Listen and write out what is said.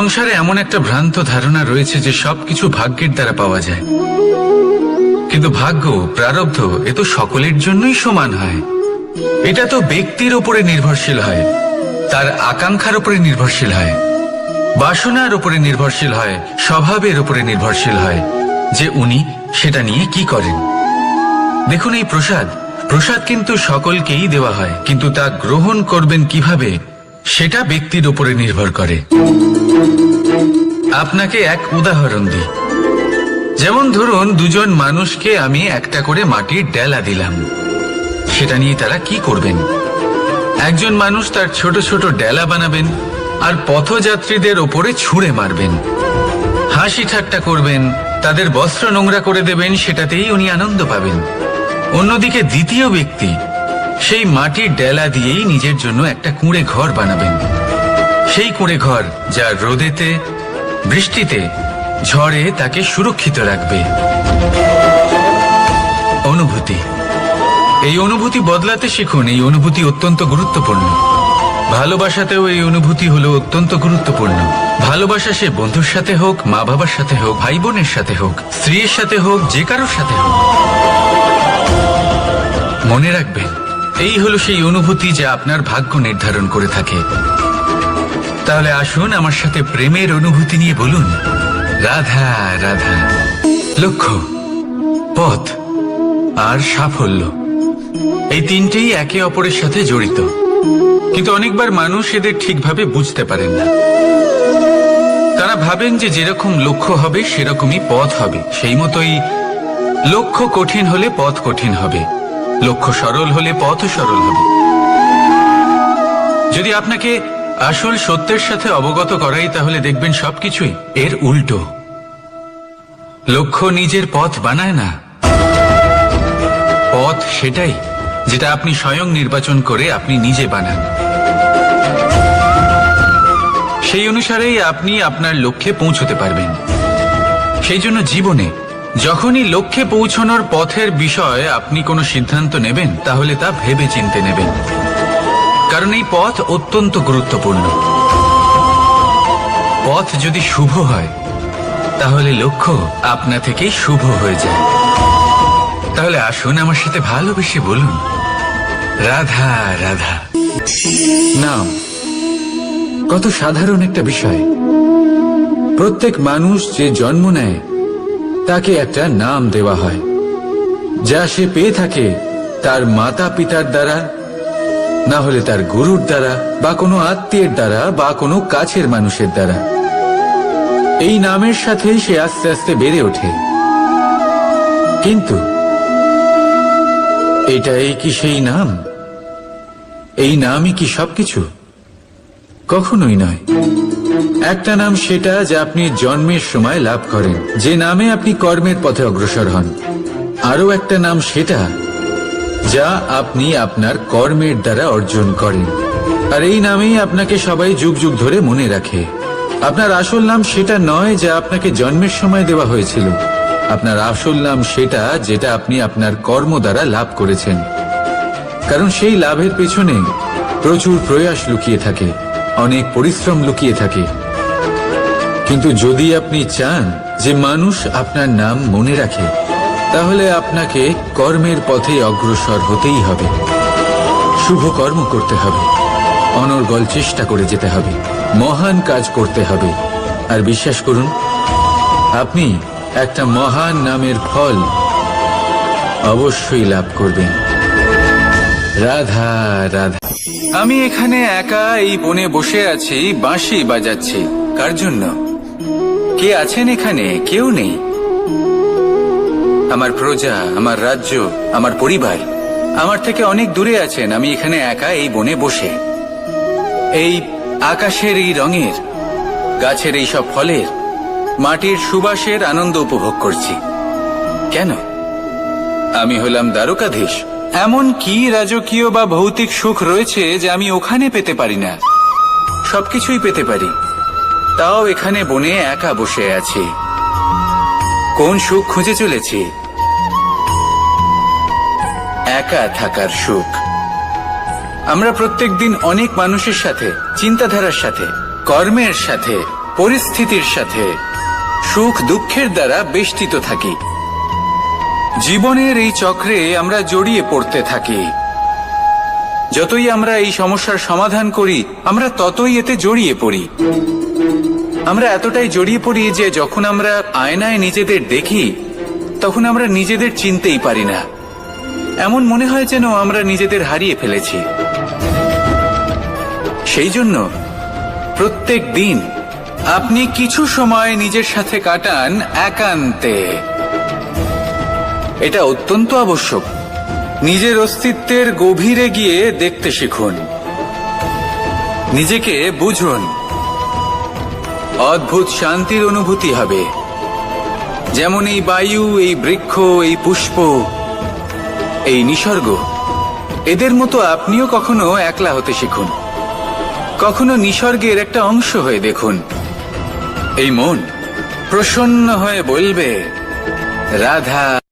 সংসারে এমন একটা ভ্রান্ত ধারণা রয়েছে যে সবকিছু ভাগ্যের দ্বারা পাওয়া যায়, কিন্তু ভাগ্য, প্রারব্ধ এ তো সকলের জন্যই সমান হয়। এটা তো ব্যক্তির উপরে নির্ভরশীল হয়, তার আকাঙ্ক্ষার উপরে নির্ভরশীল হয়, বাসনার উপরে নির্ভরশীল হয়, স্বভাবের উপরে নির্ভরশীল হয় যে উনি সেটা নিয়ে কি করেন। দেখুন, এই প্রসাদ কিন্তু সকলকেই দেওয়া হয়, কিন্তু তা গ্রহণ করবেন কিভাবে সেটা ব্যক্তির উপরে নির্ভর করে। আপনাকে এক উদাহরণ দিই। যেমন ধরুন, দুজন মানুষকে আমি একটা করে মাটির ডেলা দিলাম, সেটা নিয়ে তারা কি করবেন? একজন মানুষ তার ছোট ছোট ডেলা বানাবেন আর পথযাত্রীদের ওপরে ছুঁড়ে মারবেন, হাসি ঠাট্টা করবেন, তাদের বস্ত্র নোংরা করে দেবেন, সেটাতেই উনি আনন্দ পাবেন। অন্যদিকে দ্বিতীয় ব্যক্তি সেই মাটির ডেলা দিয়েই নিজের জন্য একটা কুঁড়ে ঘর বানাবেন। সেই কুঁড়ে ঘর যা রোদেতে, বৃষ্টিতে, ঝড়ে তাকে সুরক্ষিত রাখবে। অনুভূতি, এই অনুভূতি বদলাতে শিখুন। এই অনুভূতি অত্যন্ত গুরুত্বপূর্ণ। ভালোবাসাতেও এই অনুভূতি হলো অত্যন্ত গুরুত্বপূর্ণ। ভালোবাসা সে বন্ধুর সাথে হোক, মা বাবার সাথে হোক, ভাই বোনের সাথে হোক, স্ত্রীর সাথে হোক, যে কারোর সাথে হোক। মনে রাখবেন, এই হলো সেই অনুভূতি যা আপনার ভাগ্য নির্ধারণ করে থাকে। তাহলে আসুন আমার সাথে প্রেমের অনুভূতি নিয়ে বলুন, রাধা রাধা। লক্ষ্য, পথ আর সাফল্য, এই তিনটেই একে অপরের সাথে জড়িত, কিন্তু অনেকবার মানুষ এদের ঠিকভাবে বুঝতে পারেন না। তারা ভাবেন যে যেরকম লক্ষ্য হবে সেরকমই পথ হবে, সেই মতোই লক্ষ্য কঠিন হলে পথ কঠিন হবে, লক্ষ্য সরল হলে পথও সরল হবে। যদি আপনাকে আসল সত্যের সাথে অবগত করাই, তাহলে দেখবেন সবকিছুই এর উল্টো। লক্ষ্য নিজের পথ বানায় না, পথ সেটাই যেটা আপনি স্বয়ং নির্বাচন করে আপনি নিজে বানান। সেই অনুসারেই আপনি আপনার লক্ষ্যে পৌঁছতে পারবেন। সেই জন্য জীবনে যখনই লক্ষ্যে পৌঁছানোর পথের বিষয়ে আপনি কোনো সিদ্ধান্ত নেবেন, তাহলে তা ভেবে চিন্তে নেবেন, কারণ এই পথ অত্যন্ত গুরুত্বপূর্ণ। পথ যদি শুভ হয়, তাহলে লক্ষ্য আপনা থেকেই শুভ হয়ে যায়। তাহলে আসুন আমার সাথে ভালোবেসে বলুন, রাধা রাধা। নাম কত সাধারণ একটা বিষয়। প্রত্যেক মানুষ যে জন্ম নেয় তাকে একটা নাম দেওয়া হয়, যা সে পেয়ে থাকে তার মাতা পিতার দ্বারা, না হলে তার গুরুর দ্বারা, বা কোনো আত্মীয়ের দ্বারা, বা কোনো কাছের মানুষের দ্বারা। এই নামের সাথেই সে আস্তে আস্তে বেড়ে ওঠে। কিন্তু এটাই কি সেই নাম? এই নামই কি সবকিছু? কখনোই নয়। একটা নাম সেটা যা আপনি জন্মের সময় লাভ করেন, যে নামে আপনি কর্মের পথে অগ্রসর হন। আরও একটা নাম সেটা যা আপনি আপনার কর্মের দ্বারা অর্জন করেন, আর এই নামেই আপনাকে সবাই যুগ যুগ ধরে মনে রাখে। আপনার আসল নাম সেটা নয় যা আপনাকে জন্মের সময় দেওয়া হয়েছিল। আপনার আসল নাম সেটা যেটা আপনি আপনার কর্ম দ্বারা লাভ করেছেন, কারণ সেই লাভের পেছনে প্রচুর প্রয়াস লুকিয়ে থাকে, অনেক পরিশ্রম লুকিয়ে থাকে। কিন্তু যদি আপনি চান যে মানুষ আপনার নাম মনে রাখে, তাহলে আপনাকে কর্মের পথে অগ্রসর হতেই হবে, শুভ কর্ম করতে হবে, অনর্গল চেষ্টা করে যেতে হবে, মহান কাজ করতে হবে। আর বিশ্বাস করুন, আপনি একটা মহান নামের ফল অবশ্যই লাভ করবেন। রাধা রাধা। আমি এখানে একা এই বনে বসে আছি, বাঁশি বাজাচ্ছি। কার জন্য? কে আছেন এখানে? কেউ নেই। আমার প্রজা, আমার রাজ্য, আমার পরিবার আমার থেকে অনেক দূরে আছেন। আমি এখানে একা এই বনে বসে এই আকাশের এই রঙের, গাছের এই সব ফলের, মাটির সুবাসের আনন্দ উপভোগ করছি। কেন? আমি হলাম দ্বারকাধীশ। এমন কি রাজকীয় বা ভৌতিক সুখ রয়েছে যে আমি ওখানে পেতে পারি না? সবকিছুই পেতে পারি, তাও এখানে বনে একা বসে আছি। কোন সুখ খুঁজে চলেছি? একা থাকার সুখ। আমরা প্রত্যেকদিন অনেক মানুষের সাথে, চিন্তাধারার সাথে, কর্মের সাথে, পরিস্থিতির সাথে, সুখ দুঃখের দ্বারা বেষ্টিত থাকি। জীবনের এই চক্রে আমরা জড়িয়ে পড়তে থাকি। যতই আমরা এই সমস্যার সমাধান করি, আমরা ততই এতে জড়িয়ে পড়ি। আমরা এতটাই জড়িয়ে পড়ি যে যখন আমরা আয়নায় নিজেদের দেখি, তখন আমরা নিজেদের চিনতেই পারি না। এমন মনে হয় যেন আমরা নিজেদের হারিয়ে ফেলেছি। সেই জন্য প্রত্যেক দিন আপনি কিছু সময় নিজের সাথে কাটান একান্তে। এটা অত্যন্ত আবশ্যক। নিজের অস্তিত্বের গভীরে গিয়ে দেখতে শিখুন, নিজেকে বুঝুন। অদ্ভুত শান্তির অনুভূতি হবে। যেমন এই বায়ু, এই বৃক্ষ, এই পুষ্প, এই নিসর্গ, এদের মতো আপনিও কখনো একলা হতে শিখুন। কখনো নিসর্গের একটা অংশ হয়ে দেখুন। এই মন প্রসন্ন হয়ে বলবে, রাধা।